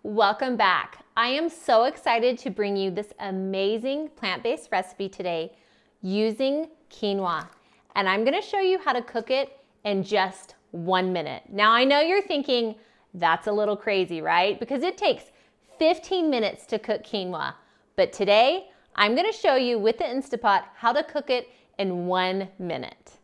Welcome back. I am so excited to bring you this amazing plant-based recipe today using quinoa. And I'm gonna show you how to cook it in just 1 minute. Now I know you're thinking, that's a little crazy, right? Because it takes 15 minutes to cook quinoa. But today, I'm gonna show you with the Insta Pot how to cook it in 1 minute.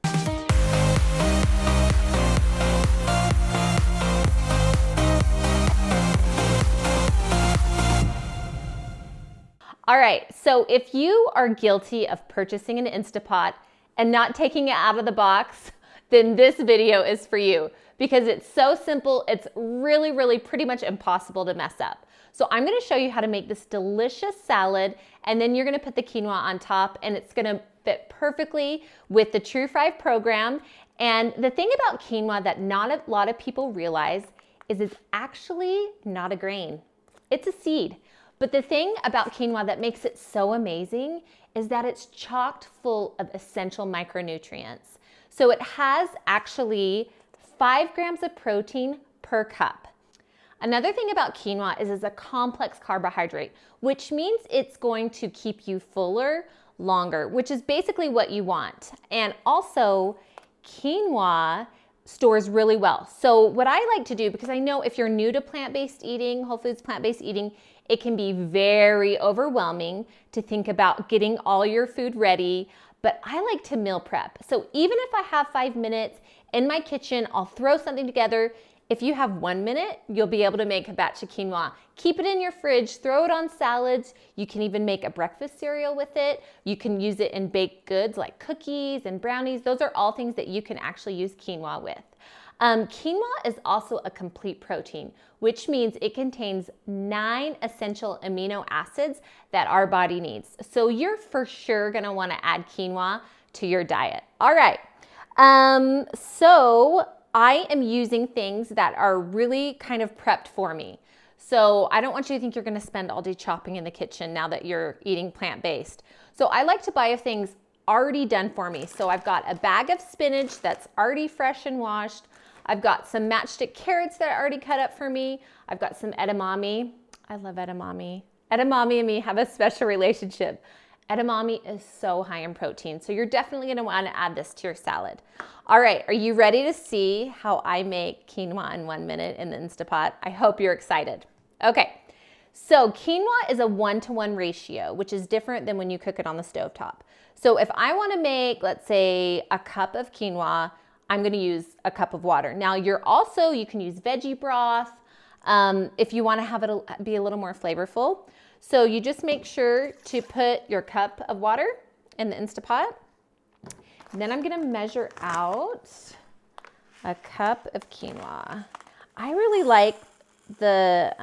All right, so if you are guilty of purchasing an Insta Pot and not taking it out of the box, then this video is for you because it's so simple, it's really pretty much impossible to mess up. So I'm gonna show you how to make this delicious salad, and then you're gonna put the quinoa on top, and it's gonna fit perfectly with the True 5 program. And the thing about quinoa that not a lot of people realize is it's actually not a grain, it's a seed. But the thing about quinoa that makes it so amazing is that it's chocked full of essential micronutrients. So it has actually 5 grams of protein per cup. Another thing about quinoa is it's a complex carbohydrate, which means it's going to keep you fuller longer, which is basically what you want. And also, quinoa stores really well. So what I like to do, because I know if you're new to plant-based eating, whole foods plant-based eating, it can be very overwhelming to think about getting all your food ready, but I like to meal prep. So even if I have 5 minutes in my kitchen, I'll throw something together. If you have 1 minute, you'll be able to make a batch of quinoa. Keep it in your fridge, throw it on salads. You can even make a breakfast cereal with it. You can use it in baked goods like cookies and brownies. Those are all things that you can actually use quinoa with. Quinoa is also a complete protein, which means it contains 9 essential amino acids that our body needs. So you're for sure gonna wanna add quinoa to your diet. All right, so I am using things that are really kind of prepped for me. So I don't want you to think you're gonna spend all day chopping in the kitchen now that you're eating plant-based. So I like to buy things already done for me. So I've got a bag of spinach that's already fresh and washed. I've got some matchstick carrots that are already cut up for me. I've got some edamame. I love edamame. Edamame and me have a special relationship. Edamame is so high in protein, so you're definitely gonna wanna add this to your salad. All right, are you ready to see how I make quinoa in 1 minute in the Insta Pot? I hope you're excited. Okay, so quinoa is a 1-to-1 ratio, which is different than when you cook it on the stovetop. So if I wanna make, let's say, a cup of quinoa, I'm gonna use a cup of water. Now you can use veggie broth if you wanna have it be a little more flavorful. So you just make sure to put your cup of water in the Insta Pot. And then I'm gonna measure out a cup of quinoa. I really like the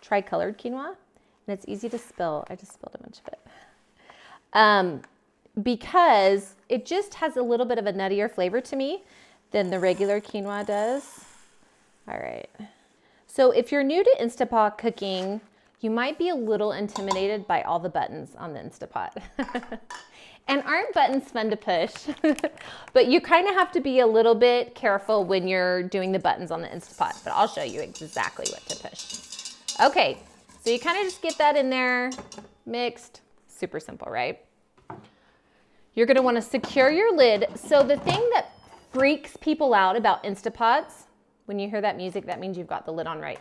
tri-colored quinoa, and it's easy to spill. I just spilled a bunch of it. Because it just has a little bit of a nuttier flavor to me than the regular quinoa does. All right. So if you're new to Insta Pot cooking, you might be a little intimidated by all the buttons on the Insta Pot. And aren't buttons fun to push? But you kind of have to be a little bit careful when you're doing the buttons on the Insta Pot, but I'll show you exactly what to push. Okay, so you kind of just get that in there, mixed, super simple, right? You're gonna wanna secure your lid. So the thing that freaks people out about Insta Pots, when you hear that music, that means you've got the lid on right.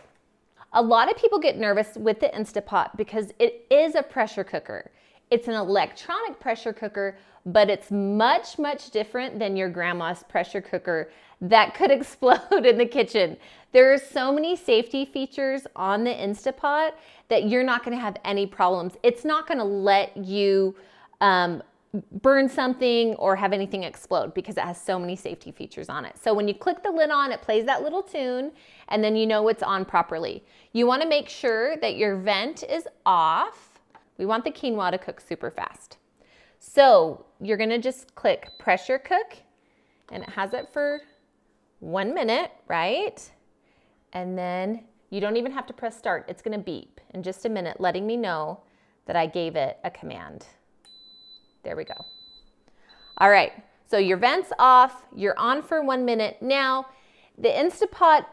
A lot of people get nervous with the Insta Pot because it is a pressure cooker. It's an electronic pressure cooker, but it's much different than your grandma's pressure cooker that could explode in the kitchen. There are so many safety features on the Insta Pot that you're not gonna have any problems. It's not gonna let you burn something or have anything explode because it has so many safety features on it. So when you click the lid on, it plays that little tune, and then you know it's on properly. You wanna make sure that your vent is off. We want the quinoa to cook super fast. So you're gonna just click pressure cook, and it has it for 1 minute, right? And then you don't even have to press start. It's gonna beep in just a minute, letting me know that I gave it a command. There we go. All right, so your vent's off, you're on for 1 minute. Now, the Insta Pot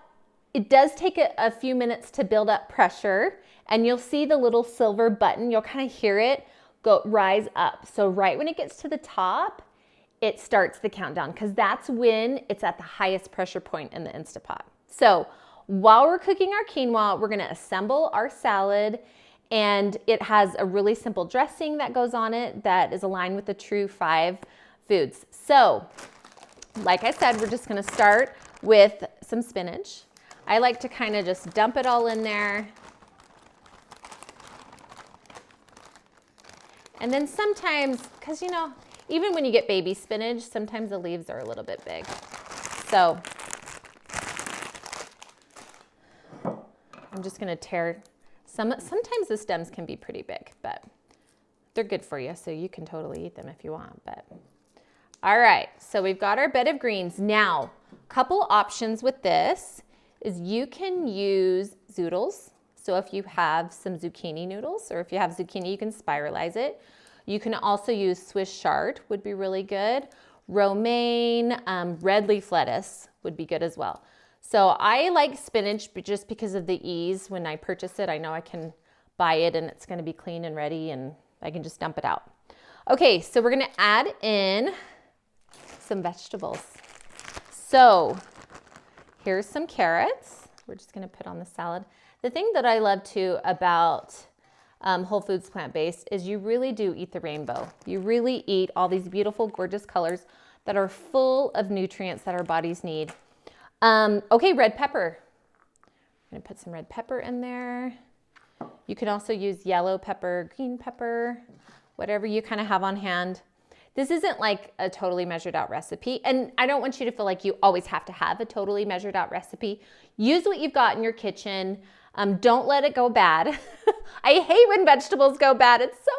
It does take a few minutes to build up pressure, and you'll see the little silver button. You'll kind of hear it go rise up. So right when it gets to the top, it starts the countdown, because that's when it's at the highest pressure point in the Instapot. So while we're cooking our quinoa, we're gonna assemble our salad, and it has a really simple dressing that goes on it that is aligned with the true 5 foods. So like I said, we're just gonna start with some spinach. I like to kind of just dump it all in there. And then sometimes, because you know, even when you get baby spinach, sometimes the leaves are a little bit big. So I'm just gonna tear sometimes the stems can be pretty big, but they're good for you, so you can totally eat them if you want. But all right, so we've got our bed of greens. Now, a couple options with this is you can use zoodles. So if you have some zucchini noodles, or if you have zucchini, you can spiralize it. You can also use Swiss chard, would be really good. Romaine, red leaf lettuce would be good as well. So I like spinach just because of the ease. When I purchase it, I know I can buy it and it's gonna be clean and ready, and I can just dump it out. Okay, so we're gonna add in some vegetables. So here's some carrots. We're just gonna put on the salad. The thing that I love too about Whole Foods plant-based is you really do eat the rainbow. You really eat all these beautiful, gorgeous colors that are full of nutrients that our bodies need. Okay, red pepper. I'm gonna put some red pepper in there. You can also use yellow pepper, green pepper, whatever you kind of have on hand. This isn't like a totally measured out recipe, and I don't want you to feel like you always have to have a totally measured out recipe. Use what you've got in your kitchen. Don't let it go bad. I hate when vegetables go bad. It's so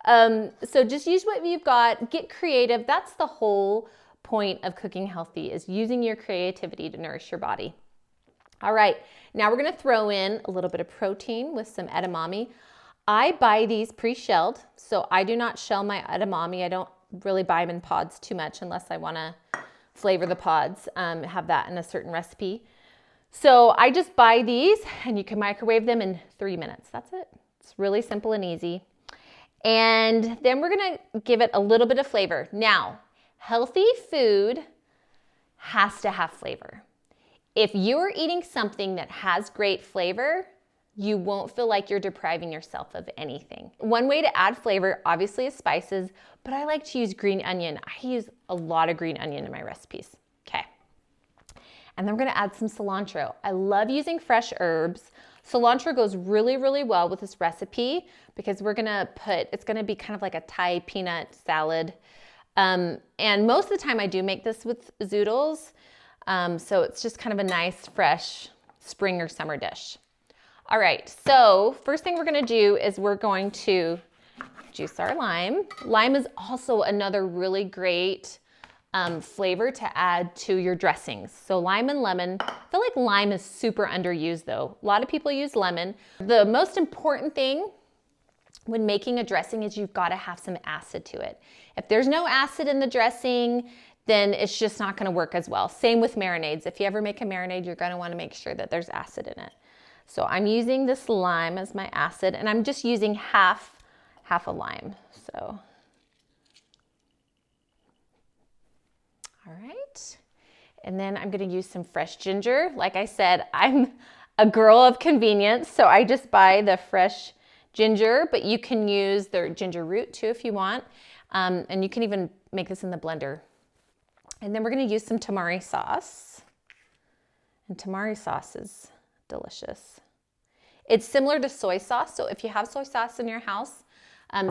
sad. So just use what you've got. Get creative. That's the whole point of cooking healthy, is using your creativity to nourish your body. All right, now we're gonna throw in a little bit of protein with some edamame. I buy these pre-shelled, so I do not shell my edamame. I don't really buy them in pods too much unless I wanna flavor the pods, have that in a certain recipe. So I just buy these, and you can microwave them in 3 minutes. That's it. It's really simple and easy. And then we're gonna give it a little bit of flavor. Now, healthy food has to have flavor. If you're eating something that has great flavor, you won't feel like you're depriving yourself of anything. One way to add flavor, obviously, is spices, but I like to use green onion. I use a lot of green onion in my recipes. Okay. And then we're gonna add some cilantro. I love using fresh herbs. Cilantro goes really, really well with this recipe because it's gonna be kind of like a Thai peanut salad. And most of the time I do make this with zoodles. So it's just kind of a nice, fresh spring or summer dish. All right, so first thing we're gonna do is we're going to juice our lime. Lime is also another really great flavor to add to your dressings. So lime and lemon. I feel like lime is super underused though. A lot of people use lemon. The most important thing when making a dressing is you've got to have some acid to it. If there's no acid in the dressing, then it's just not gonna work as well. Same with marinades. If you ever make a marinade, you're gonna wanna make sure that there's acid in it. So I'm using this lime as my acid, and I'm just using half a lime. So, all right. And then I'm gonna use some fresh ginger. Like I said, I'm a girl of convenience, so I just buy the fresh ginger, but you can use the ginger root too if you want. And you can even make this in the blender. And then we're gonna use some tamari sauce. And tamari sauce is delicious. It's similar to soy sauce, so if you have soy sauce in your house,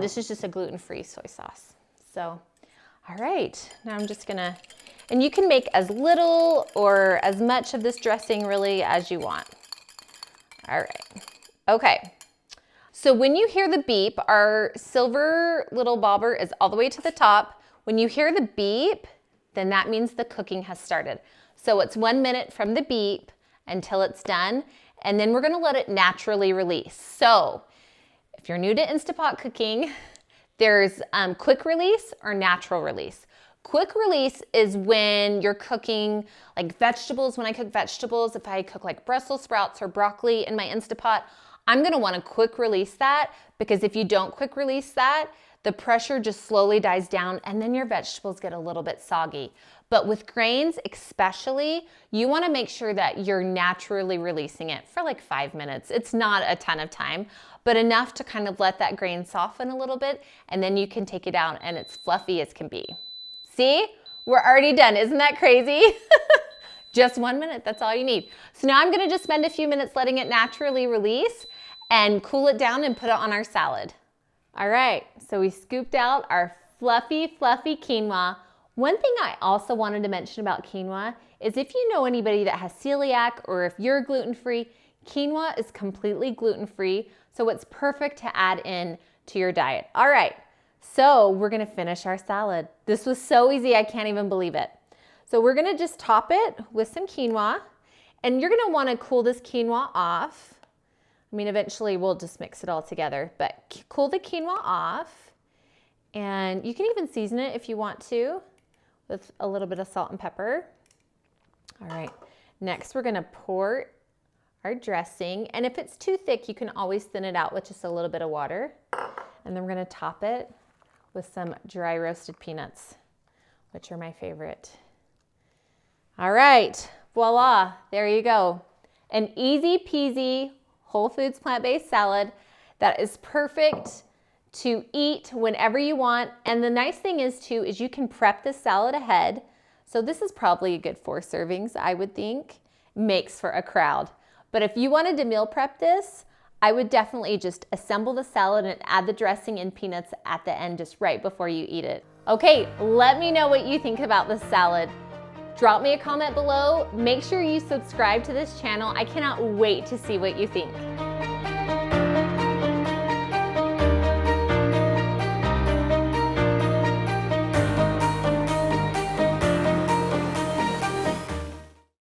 this is just a gluten-free soy sauce. So, all right, now I'm just gonna, and you can make as little or as much of this dressing really as you want. All right, okay. So when you hear the beep, our silver little bobber is all the way to the top. When you hear the beep, then that means the cooking has started. So it's 1 minute from the beep until it's done, and then we're gonna let it naturally release. So if you're new to Instapot cooking, there's quick release or natural release. Quick release is when you're cooking like vegetables. When I cook vegetables, if I cook like Brussels sprouts or broccoli in my Insta Pot, I'm gonna wanna quick release that, because if you don't quick release that, the pressure just slowly dies down and then your vegetables get a little bit soggy. But with grains especially, you wanna make sure that you're naturally releasing it for like 5 minutes. It's not a ton of time, but enough to kind of let that grain soften a little bit, and then you can take it out and it's fluffy as can be. See, we're already done. Isn't that crazy? Just 1 minute, that's all you need. So now I'm gonna just spend a few minutes letting it naturally release and cool it down and put it on our salad. All right, so we scooped out our fluffy quinoa. One thing I also wanted to mention about quinoa is if you know anybody that has celiac or if you're gluten-free, quinoa is completely gluten-free, so it's perfect to add in to your diet. All right. So we're gonna finish our salad. This was so easy, I can't even believe it. So we're gonna just top it with some quinoa, and you're gonna wanna cool this quinoa off. I mean, eventually we'll just mix it all together, but cool the quinoa off, and you can even season it if you want to with a little bit of salt and pepper. All right, next we're gonna pour our dressing, and if it's too thick, you can always thin it out with just a little bit of water. And then we're gonna top it with some dry roasted peanuts, which are my favorite. All right, voila, there you go. An easy peasy whole foods plant-based salad that is perfect to eat whenever you want. And the nice thing is too, is you can prep this salad ahead. So this is probably a good 4 servings, I would think. Makes for a crowd. But if you wanted to meal prep this, I would definitely just assemble the salad and add the dressing and peanuts at the end just right before you eat it. Okay, let me know what you think about this salad. Drop me a comment below. Make sure you subscribe to this channel. I cannot wait to see what you think.